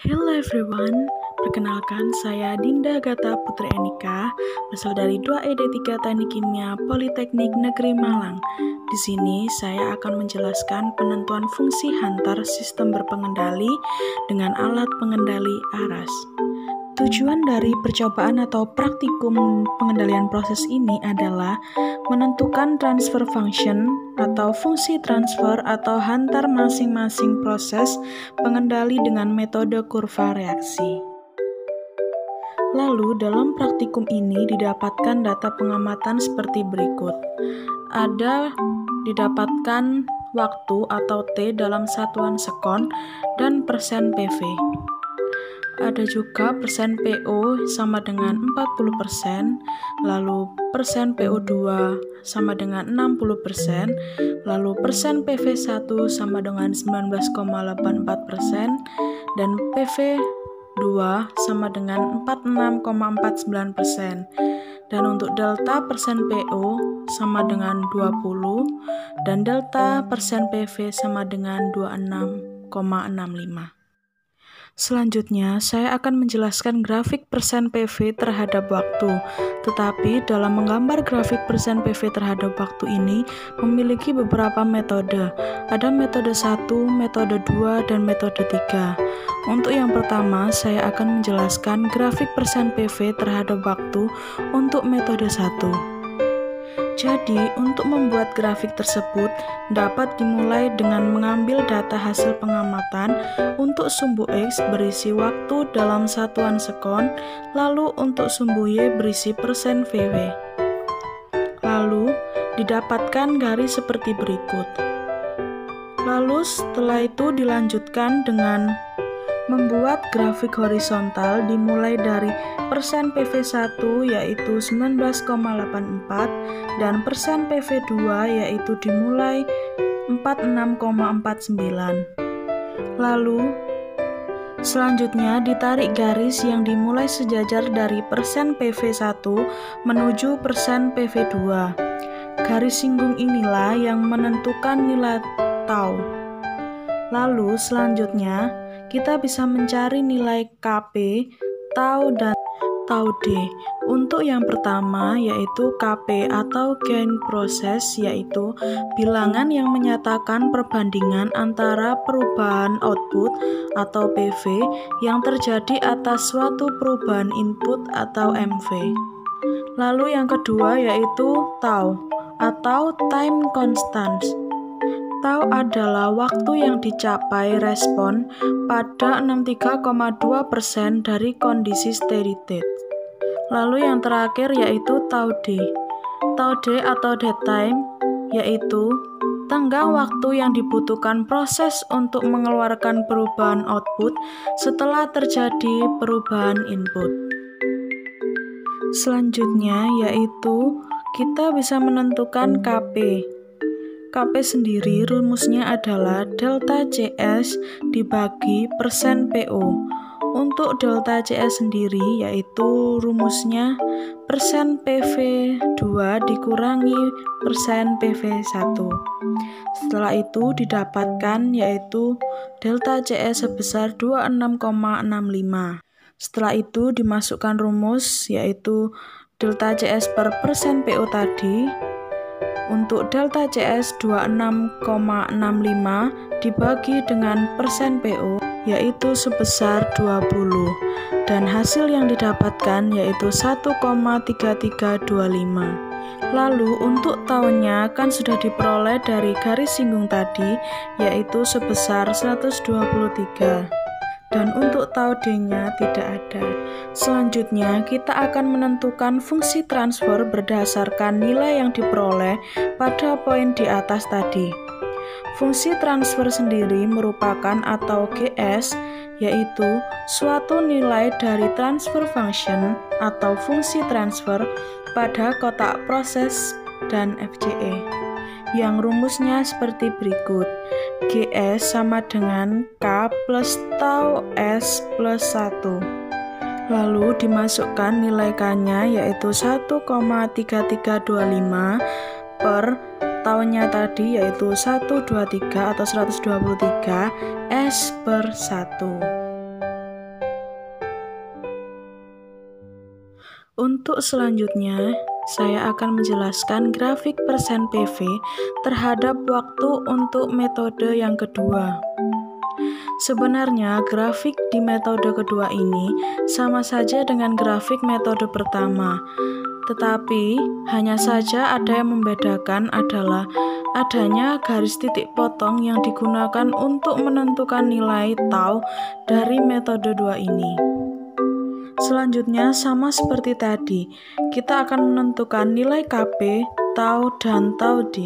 Hello everyone, perkenalkan saya Dinda Gata Putri Enika, berasal dari 2ED3 Teknik Kimia Politeknik Negeri Malang. Di sini saya akan menjelaskan penentuan fungsi hantar sistem berpengendali dengan alat pengendali aras. Tujuan dari percobaan atau praktikum pengendalian proses ini adalah menentukan transfer function atau fungsi transfer atau hantar masing-masing proses pengendali dengan metode kurva reaksi. Lalu dalam praktikum ini didapatkan data pengamatan seperti berikut. Ada didapatkan waktu atau T dalam satuan sekon dan persen PV. Ada juga persen PO sama dengan 40%, lalu persen PO2 sama dengan 60%, lalu persen PV1 sama dengan 19,84%, dan PV2 sama dengan 46,49%. Dan untuk delta persen PO sama dengan 20, dan delta persen PV sama dengan 26,65. Selanjutnya, saya akan menjelaskan grafik persen PV terhadap waktu. Tetapi, dalam menggambar grafik persen PV terhadap waktu ini memiliki beberapa metode. Ada metode 1, metode 2, dan metode 3. Untuk yang pertama, saya akan menjelaskan grafik persen PV terhadap waktu untuk metode 1. Jadi, untuk membuat grafik tersebut dapat dimulai dengan mengambil data hasil pengamatan untuk sumbu X berisi waktu dalam satuan sekon, lalu untuk sumbu Y berisi persen VW. Lalu, didapatkan garis seperti berikut. Lalu, setelah itu dilanjutkan dengan membuat grafik horizontal dimulai dari persen PV1 yaitu 19,84 dan persen PV2 yaitu dimulai 46,49. Lalu selanjutnya ditarik garis yang dimulai sejajar dari persen PV1 menuju persen PV2. Garis singgung inilah yang menentukan nilai tau. Lalu selanjutnya kita bisa mencari nilai Kp, tau, dan tau D. Untuk yang pertama yaitu Kp atau gain proses, yaitu bilangan yang menyatakan perbandingan antara perubahan output atau PV yang terjadi atas suatu perubahan input atau MV. Lalu yang kedua yaitu tau atau time constant. Tau adalah waktu yang dicapai respon pada 63,2% dari kondisi steady state. Lalu yang terakhir yaitu tau D. Tau D atau dead time yaitu tenggang waktu yang dibutuhkan proses untuk mengeluarkan perubahan output setelah terjadi perubahan input. Selanjutnya yaitu kita bisa menentukan Kp. Kp sendiri rumusnya adalah delta CS dibagi persen PO. Untuk delta CS sendiri yaitu rumusnya persen PV2 dikurangi persen PV1. Setelah itu didapatkan yaitu delta CS sebesar 26,65. Setelah itu dimasukkan rumus yaitu delta CS per persen PO tadi. Untuk delta CS 26,65 dibagi dengan persen PO yaitu sebesar 20 dan hasil yang didapatkan yaitu 1,3325. Lalu untuk taunya kan sudah diperoleh dari garis singgung tadi yaitu sebesar 123. Dan untuk tau D-nya tidak ada. Selanjutnya, kita akan menentukan fungsi transfer berdasarkan nilai yang diperoleh pada poin di atas tadi. Fungsi transfer sendiri merupakan atau GS, yaitu suatu nilai dari transfer function atau fungsi transfer pada kotak proses dan FCE. Yang rumusnya seperti berikut. GS sama dengan K plus tau S plus 1. Lalu dimasukkan nilai K-nya yaitu 1,3325 per taunya tadi yaitu 123 atau 123 S per 1. Untuk selanjutnya, saya akan menjelaskan grafik persen PV terhadap waktu untuk metode yang kedua. Sebenarnya grafik di metode kedua ini sama saja dengan grafik metode pertama, tetapi hanya saja ada yang membedakan adalah adanya garis titik potong yang digunakan untuk menentukan nilai tau dari metode 2 ini. Selanjutnya sama seperti tadi, kita akan menentukan nilai Kp, tau, dan tau D.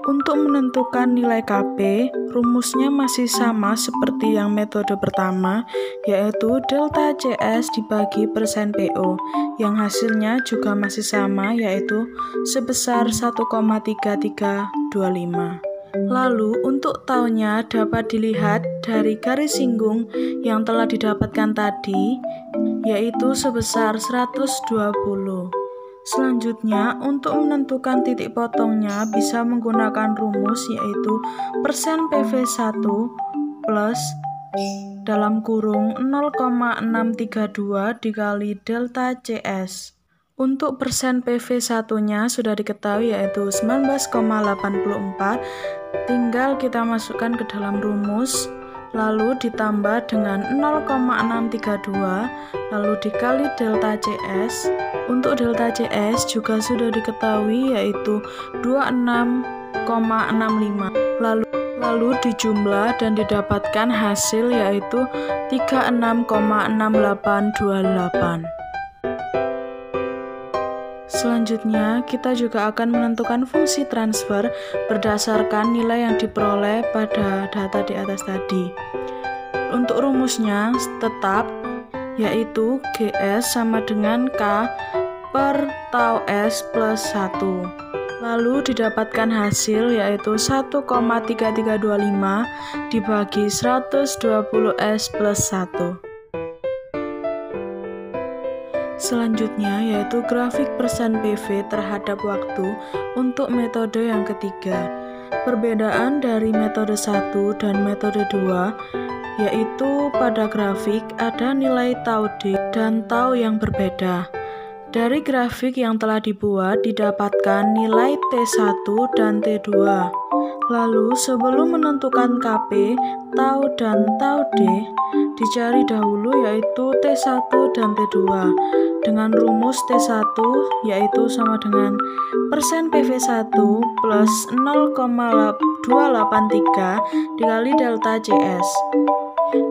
Untuk menentukan nilai Kp, rumusnya masih sama seperti yang metode pertama, yaitu delta CS dibagi persen PO, yang hasilnya juga masih sama, yaitu sebesar 1,3325. Lalu untuk taunya dapat dilihat dari garis singgung yang telah didapatkan tadi, yaitu sebesar 120. Selanjutnya, untuk menentukan titik potongnya bisa menggunakan rumus yaitu persen PV1 plus dalam kurung 0,632 dikali delta CS. Untuk persen PV1-nya sudah diketahui yaitu 19,84, tinggal kita masukkan ke dalam rumus, lalu ditambah dengan 0,632, lalu dikali delta CS. Untuk delta CS juga sudah diketahui yaitu 26,65, lalu dijumlah dan didapatkan hasil yaitu 36,6828. Selanjutnya, kita juga akan menentukan fungsi transfer berdasarkan nilai yang diperoleh pada data di atas tadi. Untuk rumusnya tetap, yaitu GS sama dengan K per tau S plus 1. Lalu didapatkan hasil yaitu 1,3325 dibagi 120 S plus 1. Selanjutnya yaitu grafik persen PV terhadap waktu untuk metode yang ketiga. Perbedaan dari metode 1 dan metode 2 yaitu pada grafik ada nilai tau D dan tau yang berbeda. Dari grafik yang telah dibuat didapatkan nilai T1 dan T2. Lalu sebelum menentukan Kp, tau dan tau D, dicari dahulu yaitu T1 dan T2 dengan rumus T1 yaitu sama dengan persen PV1 plus 0,283 dikali delta CS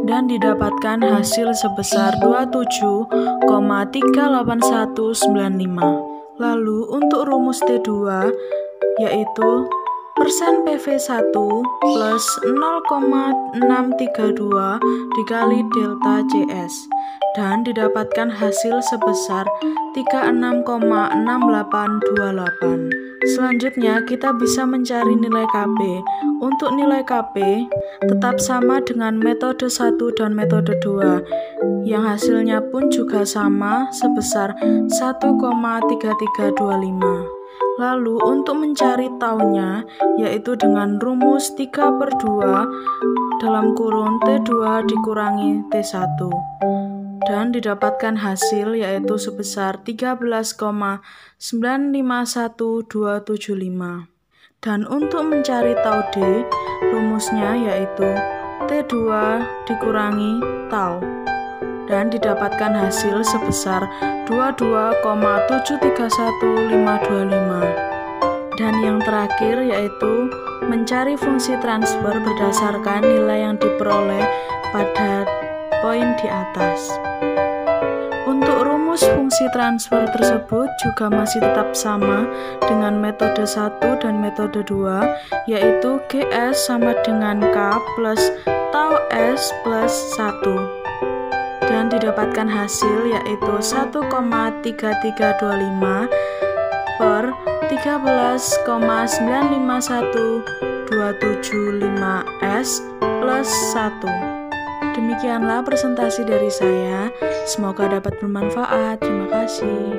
dan didapatkan hasil sebesar 27,38195. Lalu untuk rumus T2 yaitu persen PV1 plus 0,632 dikali delta CS dan didapatkan hasil sebesar 36,6828. Selanjutnya kita bisa mencari nilai Kp. Untuk nilai Kp tetap sama dengan metode 1 dan metode 2 yang hasilnya pun juga sama sebesar 1,3325. Lalu untuk mencari taunya yaitu dengan rumus 3/2 dalam kurung T2 dikurangi T1 dan didapatkan hasil yaitu sebesar 13,951275. Dan untuk mencari tau D rumusnya yaitu T2 dikurangi tau dan didapatkan hasil sebesar 22,731525. Dan yang terakhir yaitu mencari fungsi transfer berdasarkan nilai yang diperoleh pada poin di atas. Untuk rumus fungsi transfer tersebut juga masih tetap sama dengan metode 1 dan metode 2, yaitu GS sama dengan K plus tau S plus 1. Dan didapatkan hasil yaitu 1,3325 per 13,951275 S plus 1. Demikianlah presentasi dari saya, semoga dapat bermanfaat. Terima kasih.